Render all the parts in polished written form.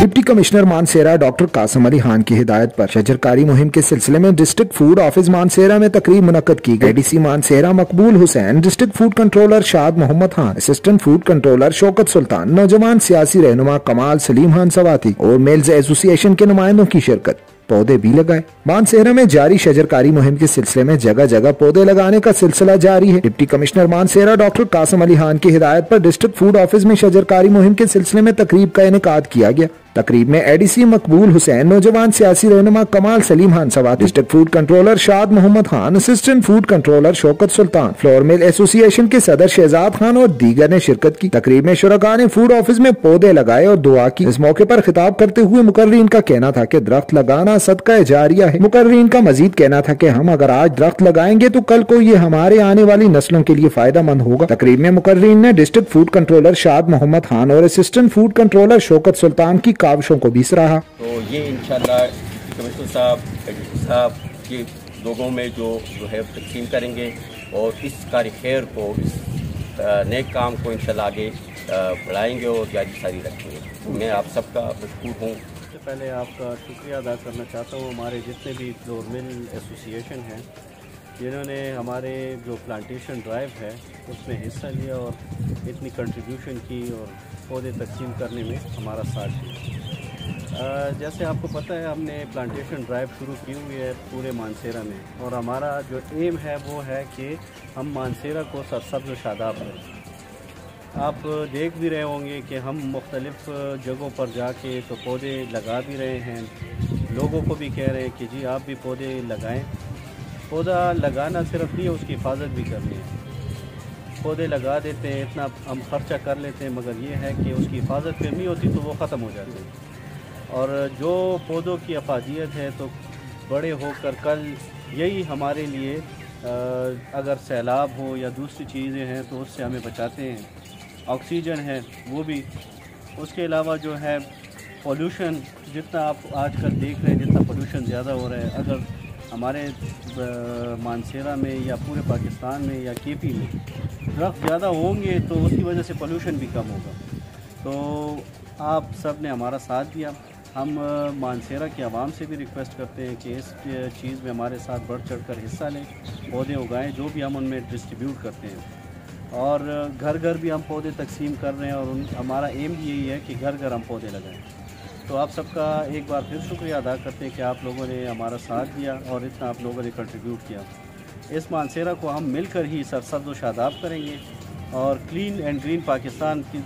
Deputy commissioner Mansehra doctor Qasim Ali Khan की हिदायत पर शजरकारी मुहिम के सिलसिले में डिस्ट्रिक्ट फूड ऑफिस मानसेरा में तकरीब मुनक्कद की गई। एडीसी मानसेरा मकबूल Hussain, district food controller Shad Mohammad Khan, assistant food controller Shaukat Sultan, नौजवान सियासी रहनुमा कमाल सलीम खान सवाती और मेल्स एसोसिएशन के नुमाइंदों की शिरकत। पौधे भी लगाए। मानसेरा में जारी शजरकारी मुहिम के सिलसिले में जगह जगह पौधे लगाने का सिलसिला जारी है। Deputy commissioner Mansehra doctor Qasim Ali Khan की हिदायत पर डिस्ट्रिक्ट फूड ऑफिस में शजरकारी मुहिम के सिलसिले में तकरीब का इनेकाद किया गया। तकरीब में एडीसी मकबूल हुसैन, नौजवान सियासी रहनुमा Kamal Saleem Khan Swati, district food controller Shad Mohammad Khan, assistant food controller Shaukat Sultan, flour mill association के सदर शहजाद खान और दीगर ने शिरकत की। तकरीब में शुरका ने फूड ऑफिस में पौधे लगाए और दुआ की। इस मौके पर खिताब करते हुए मुकर्रीन का कहना था कि दरख्त लगाना सदका जारिया है। मुकर्रीन का मजीद कहना था कि हम अगर आज दरख्त लगाएंगे तो कल को ये हमारे आने वाली नस्लों के लिए फायदा मंद होगा। तकरीब में मुकर्रीन ने district food controller Shad Mohammad Khan और असिस्टेंट फूड कंट्रोलर शौकत सुल्तान की काविशों को भी सराहा। तो ये इंशाल्लाह कमिश्नर साहब, एडीसी साहब के लोगों में जो है तकसीम करेंगे और इस कार्य खैर को, इस नेक काम को इंशाल्लाह आगे बढ़ाएंगे और जारी सारी रखेंगे। मैं आप सबका मशकूर हूँ। सबसे पहले आपका शुक्रिया अदा करना चाहता हूँ हमारे जितने भी फ्लोर मिल एसोसिएशन हैं जिन्होंने हमारे जो प्लांटेशन ड्राइव है उसमें हिस्सा लिया और इतनी कंट्रीब्यूशन की और पौधे तकसीम करने में हमारा साथ दिया। जैसे आपको पता है हमने प्लांटेशन ड्राइव शुरू की हुई है पूरे मानसेरा में और हमारा जो एम है वो है कि हम मानसेरा को सरसब्ज़ और शादाब करें। आप देख भी रहे होंगे कि हम मुख्तलिफ़ जगहों पर जाके तो पौधे लगा भी रहे हैं, लोगों को भी कह रहे हैं कि जी आप भी पौधे लगाएं। पौधा लगाना सिर्फ नहीं है, उसकी हिफाजत भी करनी है। पौधे लगा देते हैं, इतना हम खर्चा कर लेते हैं, मगर ये है कि उसकी हिफाजत फिर नहीं होती तो वो ख़त्म हो जाते हैं। और जो पौधों की अफादियत है तो बड़े होकर कल यही हमारे लिए अगर सैलाब हो या दूसरी चीज़ें हैं तो उससे हमें बचाते हैं। ऑक्सीजन है वो भी, उसके अलावा जो है पोल्यूशन, जितना आप आजकल देख रहे हैं जितना पोल्यूशन ज़्यादा हो रहा है, अगर हमारे मानसेरा में या पूरे पाकिस्तान में या केपी में दरख्त ज़्यादा होंगे तो उसकी वजह से पोल्यूशन भी कम होगा। तो आप सब ने हमारा साथ दिया। हम मानसेरा की आवाम से भी रिक्वेस्ट करते हैं कि इस चीज़ में हमारे साथ बढ़ चढ़कर हिस्सा लें, पौधे उगाएं जो भी हम उनमें डिस्ट्रीब्यूट करते हैं। और घर घर भी हम पौधे तकसीम कर रहे हैं और हमारा एम भी यही है कि घर घर हम पौधे लगाएं। तो आप सबका एक बार फिर शुक्रिया अदा करते हैं कि आप लोगों ने हमारा साथ दिया और इतना आप लोगों ने कंट्रीब्यूट किया। इस मानसेरा को हम मिलकर ही सरसब्ज़ व शादाब करेंगे और क्लीन एंड ग्रीन पाकिस्तान की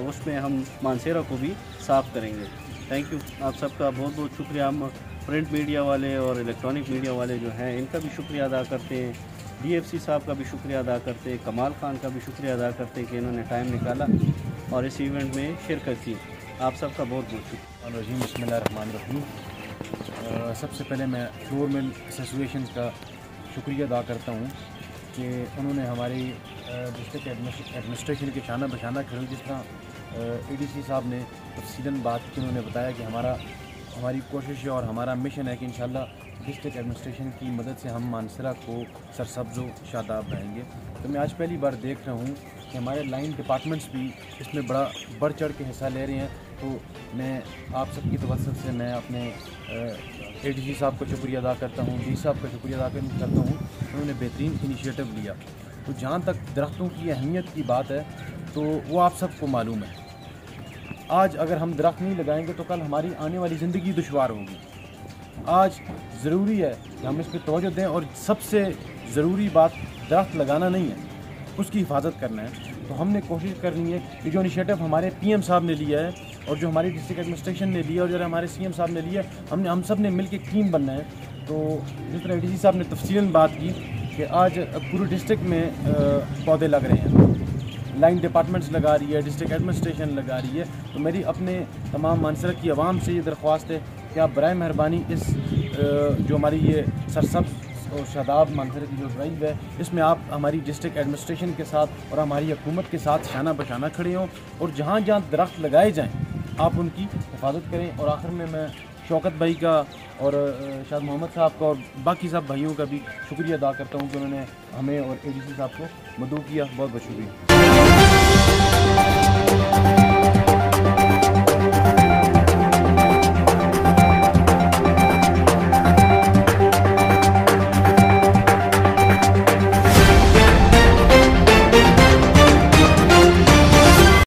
उसमें हम मानसेरा को भी साफ़ करेंगे। थैंक यू, आप सबका बहुत बहुत शुक्रिया। हम प्रिंट मीडिया वाले और इलेक्ट्रॉनिक मीडिया वाले जो हैं इनका भी शुक्रिया अदा करते हैं। डीएफसी साहब का भी शुक्रिया अदा करते हैं, कमाल खान का भी शुक्रिया अदा करते हैं कि इन्होंने टाइम निकाला और इस इवेंट में शिरकत की। आप सबका बहुत बहुत शुक्रिया। बिस्मिल्लाहिर्रहमानिर्रहीम। सबसे पहले मैं फ्लोर मिल एसोसिएशन का शुक्रिया अदा करता हूँ कि उन्होंने हमारी डिस्ट्रिक्ट एडमिनिस्ट्रेशन के शाना बशाना खड़े, जिस तरह एडीसी साहब ने तफसीलन बात की, उन्होंने बताया कि हमारी कोशिश है और हमारा मिशन है कि इंशाल्लाह डिस्ट्रिक्ट एडमिनिस्ट्रेशन की मदद से हम मानसेरा को सरसब्ज़ व शादाब रहेंगे। तो मैं आज पहली बार देख रहा हूँ कि हमारे लाइन डिपार्टमेंट्स भी इसमें बड़ा बढ़ चढ़ के हिस्सा ले रहे हैं। तो मैं आप सबकी तवज्जो से मैं अपने एडीसी साहब का शुक्रिया अदा करता हूँ, डी साहब का शुक्रिया अदा करता हूँ, उन्होंने बेहतरीन इनिशिएटिव लिया। तो जहाँ तक दरख्तों की अहमियत की बात है तो वो आप सबको मालूम है। आज अगर हम दरख्त नहीं लगाएंगे तो कल हमारी आने वाली ज़िंदगी दुश्वार होगी। आज ज़रूरी है कि हम इस पर तवज्जो दें और सबसे ज़रूरी बात दरख्त लगाना नहीं है, उसकी हिफाजत करना है। तो हमने कोशिश करनी है कि जो इनिशिएटिव हमारे पीएम साहब ने लिया है और जो हमारी डिस्ट्रिक्ट एडमिनिस्ट्रेशन ने लिया और जो हमारे सीएम साहब ने लिया, हम सब ने मिल के टीम बनना है। तो जिस तरह डीसी साहब ने तफसीलन बात की कि आज पूरे डिस्ट्रिक्ट में पौधे लग रहे हैं, लाइन डिपार्टमेंट्स लगा रही है, डिस्ट्रिक्ट एडमिनिस्ट्रेशन लगा रही है। तो मेरी अपने तमाम मानसरा की आवाम से ये दरख्वास्त है कि आप बराए मेहरबानी इस जो हमारी ये सरसब्ज़ और शादाब मानसरा की जो ड्राइव है, इसमें आप हमारी डिस्ट्रिक्ट एडमिनिस्ट्रेशन के साथ और हमारी हुकूमत के साथ शाना बशाना खड़े हों और जहाँ जहाँ दरख्त लगाए जाएँ आप उनकी हिफाजत करें। और आखिर में मैं शौकत भाई का और शाद मोहम्मद साहब का और बाकी सब भाइयों का भी शुक्रिया अदा करता हूँ कि उन्होंने हमें और एडीसी साहब को मदद किया। बहुत बहुत शुक्रिया।